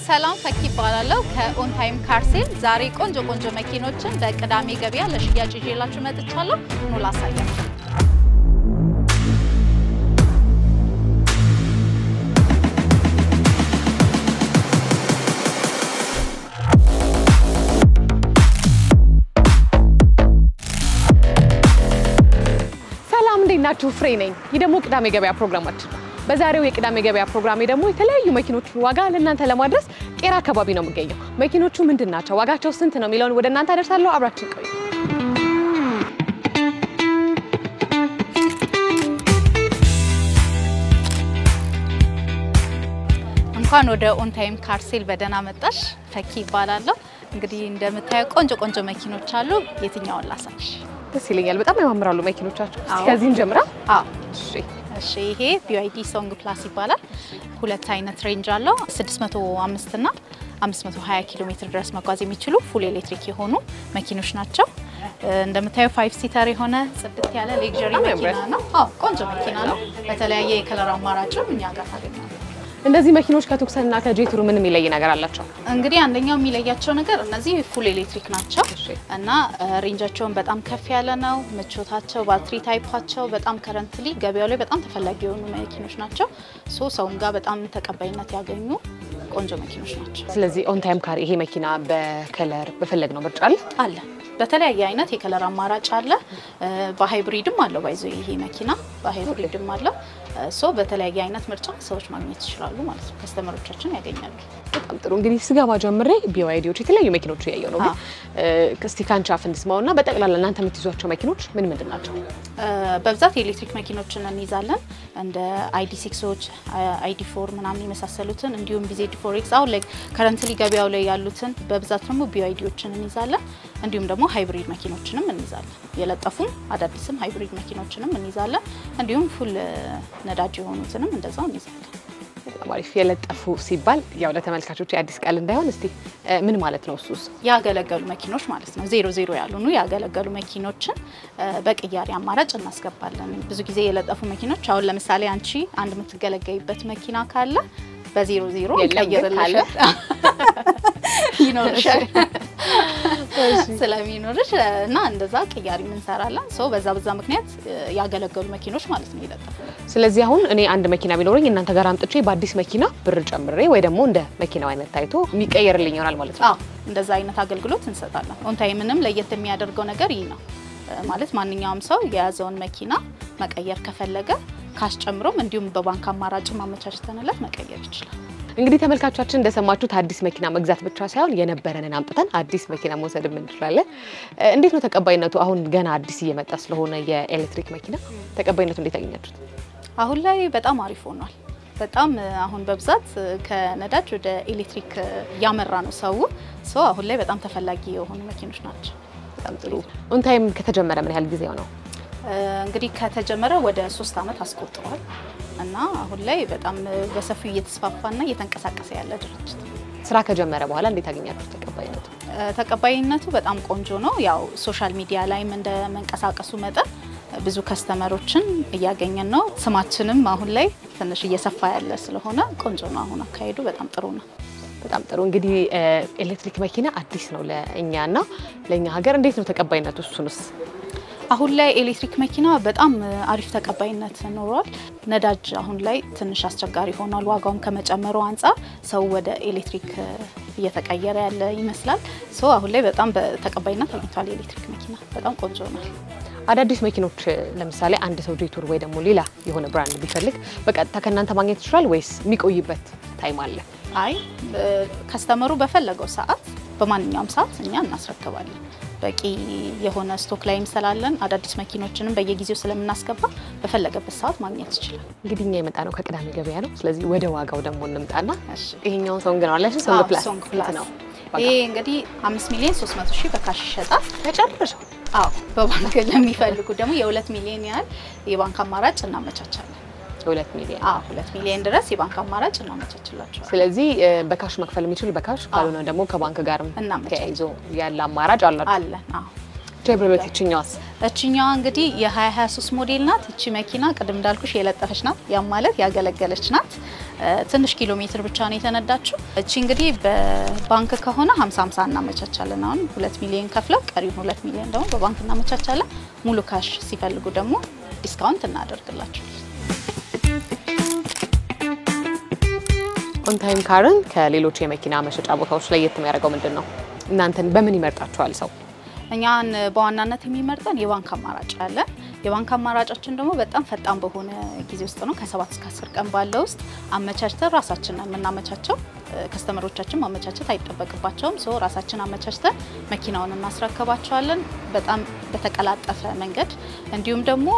ሰላም ፈኪ ይባላልው ከኦን ታይም ካር ሴል ዛሬ ቆንጆ መኪኖችን በቅዳሜ ገበያ ለሽያጭ ይዤላችሁ መጥቻለሁ ነው ላሳያችሁ ሰላም እንደናችሁ ፍሬ ነኝ ይደሞ ቅዳሜ ገበያ ፕሮግራማችን በዛሬው የቅዳሜ ገበያ ፕሮግራሜ ደግሞ የተለያዩ መኪኖች ዋጋ ለእናንተ ለማድረስ ቄራ አካባቢ ነው የምገኘው መኪኖቹ ምንድናቸው ዋጋቸው ስንት ነው የሚለውን ወደ እናንተ አደርሳለሁ አብራችን ቆዩ እንኳን ወደ ኦን ታይም ካር ሴል በደና መጣሽ ፈኪ ይባላልው እንግዲህ እንደምታየው ቆንጆ መኪኖች አሉ የትኛውን ላሳይሽ ደስ ይለኛል በጣም ያማምራሉ መኪኖቻቸው እስከዚህ እንጀምራ እሺ ይሄ BYD Song Plus ይባላል ሁለት አይነት ሬንጅ አለው 605 እና 520 ኪሎ ሜትር ድረስ መጓዝ የሚችሉ ፉል ኤሌክትሪክ የሆኑ መኪኖች ናቸው እንደምታየው 5 ሲተር የሆነ ጽድት ያለ ሌክዠሪ መኪና ነው ቆንጆ መኪና ነው በተለያየ የከለር አማራጭም እኛ ጋር ታገኛለህ እንደዚህ መኪኖች ከቱክሰንና ከጄትሩ ምን የሚለይ ነገር አላቸው እንግዲህ አንደኛው የሚለያቸው ነገር እነዚህ ፉል ኤሌክትሪክ ናቸው እና ሬንጃቸውን በጣም ከፍ ያለ ነው ምቾታቸው ባትሪ ታይፓቸው በጣም ከረንትሊ ገበያው ላይ በጣም ተፈላጊ የሆኑ መኪኖች ናቸው ሰውም ጋር በጣም ተቀባይነት ያገኙ ቆንጆ መኪኖች ናቸው ስለዚህ ኦን ታይም ካር ይሄ መኪና በከለር በፈለግነው ምርጫ አለ በተለያየ አይነት የከለር አማራጭ አለ በሃይብሪድም አለው ባይዘው ይሄ መኪና በሃይብሪድም አለው በተለያየ አይነት ምርጫ ሰዎች ማግኘት ይችላሉ ማለት ነው ከስተመሮቻችን ያገኛሉ በጣም ጥሩ እንግዲህ ስጋባ ጀምሬ BYDዎች የተለያዩ መኪኖች ያያዩ ነው እስቲ ካንቻ ፍንድስማውና በጠቅላላ እናንተ የምትይዟቸው መኪኖች ምን ናቸው በብዛት የኤሌክትሪክ መኪኖችን እንይዛለን እንደ ID6ዎች ID4 ምናምን የመሳሰሉትን እንዲሁም BZ4X አሁን ላይ ከረንትሊ ገበያው ላይ ያሉትን በብዛት ደግሞ BYDዎችን እንይዛለን እንዲሁም ደግሞ ሃይብሪድ መኪኖችንም እንይዛለን የለጠፉም አዳዲስም ሃይብሪድ መኪኖችንም እንይዛለን እንዲሁም ፉል ነዳጅ የሆኑትንም እንደዛው እንይዛለን ማሪፍ የለጠፉ ሲባል ያው ለተመልካቾች አዲስ ቃል እንዳይሆን እስቲ ምን ማለት ነው እሱስ ያገለገሉ መኪኖች ማለት ነው 00 ያሉኑ ያገለገሉ መኪኖችን በቅያሪ አማራጭ እናስገባለን ብዙ ጊዜ የለጠፉ መኪኖች አሁን ለምሳሌ አንቺ አንድ የምትገለገይበት መኪና ካለ በ00 ይቀየርልሻል ይኖርሻል ስለሚኖርሽ እና እንደዛ ቅያሪ ምን ሰራለን በዛ ምክንያት ያገለገሉ መኪኖች ማለት ነው ይለጠፉ ስለዚህ አሁን እኔ አንድ መኪና ቢኖርኝ እናንተ ጋር አምጥቼ በአዲስ መኪና ብር ጨምሬ ወይ ደግሞ እንደ መኪናው አይነት ታይቶ የሚቀየርልኝ ይሆናል ማለት ነው እንደዛ አይነት አገልግሎት እንሰጣለን ኦን ታይምንም ለየት የሚያደርገው ነገር ይሄ ነው ማለት ማንኛውም ሰው የያዘውን መኪና መቀየር ከፈለገ ካሽ ጨምሮም እንዲሁም በባንክ አማራጭ ማመቻቸተንለት መቀየር ይችላል እንግዲህ ተመልካቾቻችን እንደሰማችሁት አዲስ መኪና መግዛት ብቻ ሳይሆን የነበረንን አምጥተን አዲስ መኪና መውሰድ እንችላለን እንዴት ነው ተቀባይነቱ አሁን ገና አዲስ እየመጣ ስለሆነ የኤሌክትሪክ መኪና ተቀባይነቱ እንዴት አገኛችሁት አሁን ላይ በጣም አሪፍ ሆኗል በጣም አሁን በብዛት ከነዳጅ ወደ ኤሌክትሪክ ያመራ ነው ሰው አሁን ላይ በጣም ተፈላጊ የሆኑ መኪኖች ናቸው በጣም ጥሩ ኦን ታይም ከተጀመረ ምን ያህል ጊዜው ነው እንግዲህ ከተጀመረ ወደ 3 አመት አስቆጥሯል እና አሁን ላይ በጣም በሰፊው እየተስፋፋና እየተንቀሳቀሰ ያለ ድርጅት ስራ ከጀመረ በኋላ እንዴት አገኛችሁት ተቀባይነቱ በጣም ቆንጆ ነው ያው ሶሻል ሚዲያ ላይም እንደ መንቀሳቀሱ መጠን ብዙ ከስተመሮችን እያገኘን ነው ስማችንም አሁን ላይ ትንሽ እየሰፋ ያለ ስለሆነ ቆንጆ ነው አሁን አካሄዱ በጣም ጥሩ ነው በጣም ጥሩ እንግዲህ ኤሌክትሪክ መኪና አዲስ ነው ለኛና ለኛ ሀገር እንዴት ነው ተቀባይነቱ እሱንስ አሁን ላይ ኤሌክትሪክ መኪና በጣም አሪፍ ተቀባይነት ኖሯል ነዳጅ አሁን ላይ ትንሽ አስቸጋሪ ሆኗል ዋጋውን ከመጨመሩ አንፃር ሰው ወደ ኤሌክትሪክ እየተቀየረ ያለ ይመስላል አሁን ላይ በጣም ተቀባይነት አግኝቷል ኤሌክትሪክ መኪና በጣም ቆንጆ ነው አዳዲስ መኪኖች ለምሳሌ አንድ ሰው ጄቱር ወይ ደግሞ ሌላ የሆነ ብራንድ ቢፈልግ በቀጥታ ከናንተ ማግኘት ይችላል ወይስ የሚቆይበት ታይም አለ አይ ከስተመሩ በፈለገው ሰዓት በማንኛውም ሰዓት እኛ እናስረክባለን በቂ የሆነ ስቶክ ላይ እንሰላለን አዳዲስ መኪኖችንም በየጊዜው ስለምናስገባ በፈለገበት ሰዓት ማግኘት ይችላል እንግዲህ እኛ የመጣ ነው ከቅዳሜ ገበያ ነው ስለዚህ ወደ ዋጋው ደግሞ እንምጣና ይሄኛው ሶንግ ነው አለሽ ሶንግ ፕላስ ነው ይሄ እንግዲህ 5,300,000 በካሽ ይሸጣል ተጨርሻው በባንክ ለሚፈልጉ ደግሞ የ2 ሚሊዮን ያህል የባንክ አማራጭ እናመቻቻለን 2 ሚሊዮን 2 ሚሊዮን ድረስ የባንክ አማራጭ እናመቻችላችሁ ስለዚህ በካሽ መክፈል የሚችል በካሽ ካልሆነ ደግሞ ከባንክ ጋርም ተያይዞ ያለ አማራጭ አለ ጀብረበት እቺኛዋ እንግዲህ የ2023 ሞዴል ናት እቺ መኪና ቀደም እንዳልኩሽ የለጠፈች ናት ያ ማለት ያገለገለች ናት ትንሽ ኪሎ ሜትር ብቻ ነው የተነዳችው። እቺ እንግዲህ በባንክ ከሆነ 50-50 እናመቻቻለን። አሁን 2 ሚሊዮን ከፍለው ቀሪው 2 ሚሊዮን ደግሞ በባንክ እናመቻቻለን። ሙሉ ካሽ ሲፈልጉ ደግሞ ዲስካውንት እናደርግላቸዋለን። ኦን ታይም ካርን ከሌሎች የመኪና መሸጫ ቦታዎች ላይ የሚያደርገው ምንድነው? እናንተን በምን ይመርጣችኋል ሰው? እኛን በዋናነት የሚመርጠን የባንክ አማራጭ አለ። የባንክ አማራጫችን ደግሞ በጣም ፈጣን በሆነ ጊዜ ውስጥ ነው ከ7 እስከ 10 ቀን ባለው ውስጥ አመቻችተን ራሳችንን የምናመቻቸው ከስተመሮቻችን ማመቻቸት አይጠበቅባቸውም። ሶ ራሳችን አመቻችተን መኪናውን እናስረከባቸዋለን በጣም በተቀላጠፈ መንገድ። እንዲሁም ደግሞ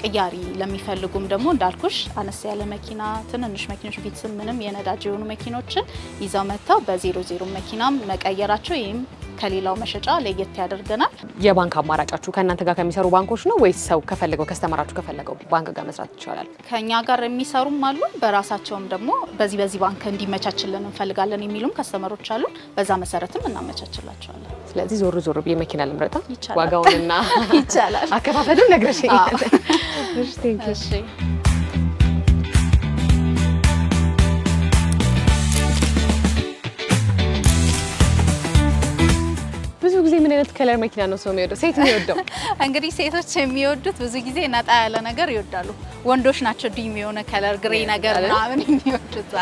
ቅያሪ ለሚፈልጉም ደግሞ እንዳልኩሽ አነስ ያለ መኪና ትንንሽ መኪኖች ቢትስ ምንም የነዳጅ የሆኑ መኪኖችን ይዘው መጥተው በ00 መኪናም መቀየራቸው ይሄም ከሌላው መሸጫ ለየት ያደርገናል። የባንክ አማራጫችሁ ከእናንተ ጋር ከሚሰሩ ባንኮች ነው ወይስ ሰው ከፈለገው ከስተመራችሁ ከፈለገው ባንክ ጋር መስራት ይችላል? ከኛ ጋር የሚሰሩም አሉ በራሳቸውም ደግሞ በዚህ ባንክ እንዲመቻችልን እንፈልጋለን የሚሉም ከስተመሮች አሉ። በዛ መሰረትም እናመቻችላቸዋለን። ስለዚህ ዞር በመኪና ልምረጣ ይቻላል። ዋጋውንና ይቻላል አከፋፈሉን ነግረሽኛል። እሺ ቴንክ ዩ። እሺ ብዙ ጊዜ ምን አይነት ከለር መኪና ነው ሰው የሚወደው? ሴት የሚወደው እንግዲህ ሴቶች የሚወዱት ብዙ ጊዜ ነጣ ያለ ነገር ይወዳሉ። ወንዶች ናቸው ዲም የሆነ ከለር ግሬ ነገር ምናምን የሚወዱት።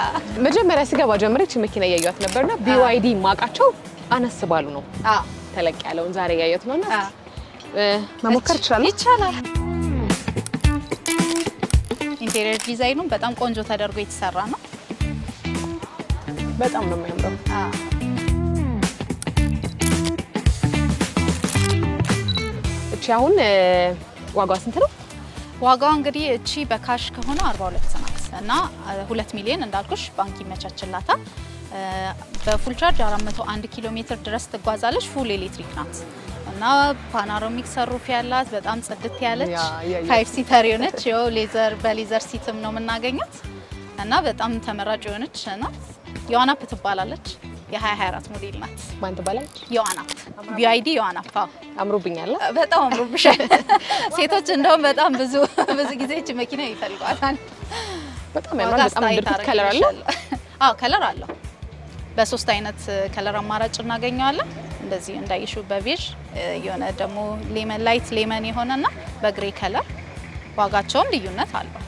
መጀመሪያ ስገባ ጀምሬ እቺ መኪና ያያዩት ነበርና BYD ማቃቸው አነስ ባሉ ነው። ተለቅ ያለውን ዛሬ ያያዩት ነውና መሞከር ይችላል። ኢንቴሪየር ዲዛይኑ በጣም ቆንጆ ተደርጎ የተሰራ ነው። በጣም ነው የሚያምረው። እቺ አሁን ዋጋው ስንት ነው? ዋጋው እንግዲህ እቺ በካሽ ከሆነ 42 ናት እና 2 ሚሊዮን እንዳልኩሽ ባንክ ይመቻችላታል። በፉል ቻርጅ 401 ኪሎ ሜትር ድረስ ትጓዛለች። ፉል ኤሌክትሪክ ናት እና ፓኖራሚክ ሰሩፍ ያላት በጣም ጽድት ያለች 5 ሲተር የሆነች ያው በሌዘር ሲትም ነው የምናገኛት እና በጣም ተመራጭ የሆነች ናት። ዮአናፕ ትባላለች። የ2024 ሞዴል ናት። ማን ትባላለች? ዮአናፕ BYD ዮአናፕ። አምሮብኛል። በጣም አምሮብሻል። ሴቶች እንደውም በጣም ብዙ ጊዜ እቺ መኪና ይፈልጓታል። በጣም ያምራል። በጣም ድርቅ ከለር አለ። ከለር አለው። በ3 አይነት ከለር አማራጭ እናገኘዋለን። እንደዚህ እንዳይሽው በቤጅ የሆነ ደግሞ ሌመን ላይት ሌመን የሆነና በግሬ ከለር ዋጋቸውም ልዩነት አለው።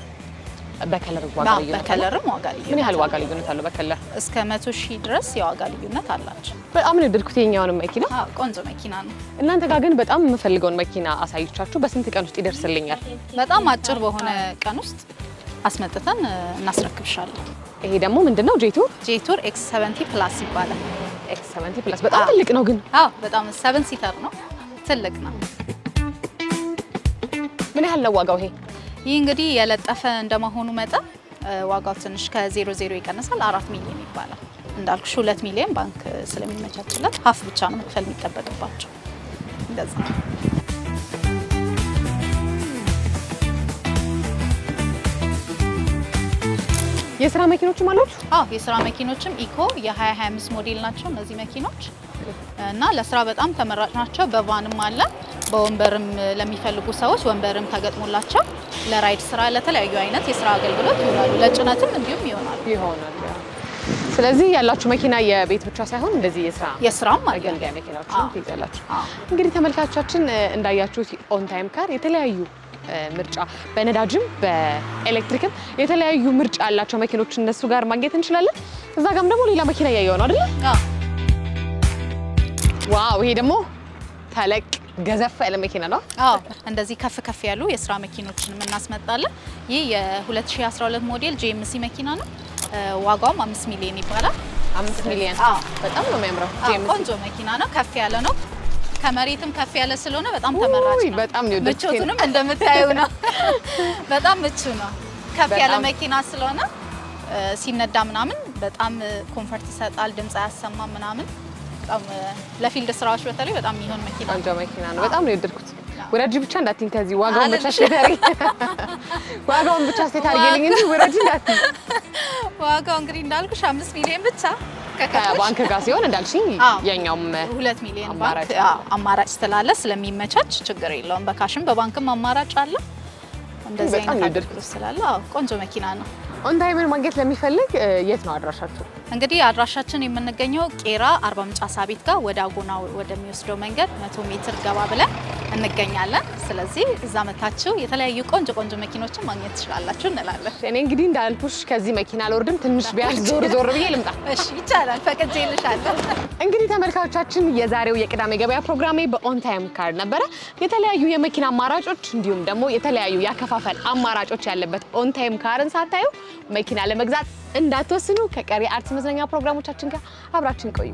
በከለር ዋጋ ልዩነት በከለርም ዋጋ ልዩነት። ምን ያህል ዋጋ ልዩነት አለው በከለር? እስከ 100,000 ድረስ የዋጋ ልዩነት አላቸው። በጣም ነው ድርኩት የኛውን መኪና። ቆንጆ መኪና ነው። እናንተ ጋር ግን በጣም የምፈልገውን መኪና አሳይቻችሁ በስንት ቀን ውስጥ ይደርስልኛል? በጣም አጭር በሆነ ቀን ውስጥ አስመጥተን እናስረክብሻለን። ይሄ ደግሞ ምንድነው? ጄቱር X70 ፕላስ ይባላል። X70 ፕላስ በጣም ትልቅ ነው ግን። በጣም 7 ሲተር ነው። ትልቅ ነው። ምን ያህል ነው ዋጋው ይሄ? ይህ እንግዲህ የለጠፈ እንደመሆኑ መጠን ዋጋው ትንሽ ከ00 ይቀንሳል። 4 ሚሊዮን ይባላል። እንዳልኩሽ 2 ሚሊዮን ባንክ ስለሚመቻችለት ሀፍ ብቻ ነው መክፈል የሚጠበቅባቸው። እንደዛ የስራ መኪኖችም አሉት? የስራ መኪኖችም ኢኮ የ2025 ሞዴል ናቸው እነዚህ መኪኖች እና ለስራ በጣም ተመራጭ ናቸው። በቫንም አለ። በወንበርም ለሚፈልጉ ሰዎች ወንበርም ተገጥሞላቸው ለራይድ ስራ ለተለያዩ አይነት የስራ አገልግሎት ይውላሉ። ለጭነትም እንዲሁም ይሆናል። ስለዚህ ያላችሁ መኪና የቤት ብቻ ሳይሆን እንደዚህ የስራም አገልጋይ መኪናዎችን ትይዛላችሁ። እንግዲህ ተመልካቾቻችን እንዳያችሁት ኦን ታይም ካር የተለያዩ ምርጫ በነዳጅም በኤሌክትሪክም የተለያዩ ምርጫ ያላቸው መኪኖች እነሱ ጋር ማግኘት እንችላለን። እዛ ጋርም ደግሞ ሌላ መኪና ያያዩ ነው አይደል? ዋው! ይሄ ደግሞ ተለቅ ገዘፍ ያለ መኪና ነው። እንደዚህ ከፍ ያሉ የስራ መኪኖችን እናስመጣለን። ይህ የ2012 ሞዴል GMC መኪና ነው። ዋጋውም 5 ሚሊዮን ይባላል። 5 ሚሊዮን በጣም ነው የሚያምረው። ቆንጆ መኪና ነው። ከፍ ያለ ነው። ከመሬትም ከፍ ያለ ስለሆነ በጣም ተመራጭ ነው። በጣም ነው ምቾቱንም እንደምታዩ ነው። በጣም ምቹ ነው። ከፍ ያለ መኪና ስለሆነ ሲነዳ ምናምን በጣም ኮምፎርት ይሰጣል። ድምጽ አያሰማም ምናምን። በጣም ለፊልድ ስራዎች በተለይ በጣም የሚሆን መኪና ነው። ቆንጆ መኪና ነው። በጣም ነው የወደድኩት። ወራጅ ብቻ እንዳትኝ ከዚህ ዋጋውን ብቻ አስተታሪ ዋጋውን ብቻ አስተታሪልኝ እንጂ ወራጅ እንዳትኝ። ዋጋው እንግዲህ እንዳልኩሽ 5 ሚሊዮን ብቻ ከባንክ ጋር ሲሆን እንዳልሽኝ የኛውም 2 ሚሊዮን ባንክ አማራጭ ስላለ ስለሚመቻች ችግር የለውም። በካሽም በባንክም አማራጭ አለ። እንደዚህ አይነት አድርጎ ስላለ ቆንጆ መኪና ነው። ኦን ታይምን ማግኘት ለሚፈልግ የት ነው አድራሻችሁ? እንግዲህ አድራሻችን የምንገኘው ቄራ አርባ ምንጭ አሳቤት ጋር ወደ አጎና ወደሚወስደው መንገድ 100 ሜትር ገባ ብለን እንገኛለን። ስለዚህ እዛ መታችሁ የተለያዩ ቆንጆ መኪኖችን ማግኘት ትችላላችሁ እንላለን። እኔ እንግዲህ እንዳልኩሽ ከዚህ መኪና አልወርድም ትንሽ ቢያንስ ዞር ብዬ ልምጣ። እሺ ይቻላል ፈቅጄልሻለሁ። እንግዲህ ተመልካቾቻችን የዛሬው የቅዳሜ ገበያ ፕሮግራሜ በኦን ታይም ካር ነበረ። የተለያዩ የመኪና አማራጮች እንዲሁም ደግሞ የተለያዩ ያከፋፈል አማራጮች ያለበት ኦን ታይም ካርን ሳታዩ መኪና ለመግዛት እንዳትወስኑ። ከቀሪ አርት መዝናኛ ፕሮግራሞቻችን ጋር አብራችን ቆዩ።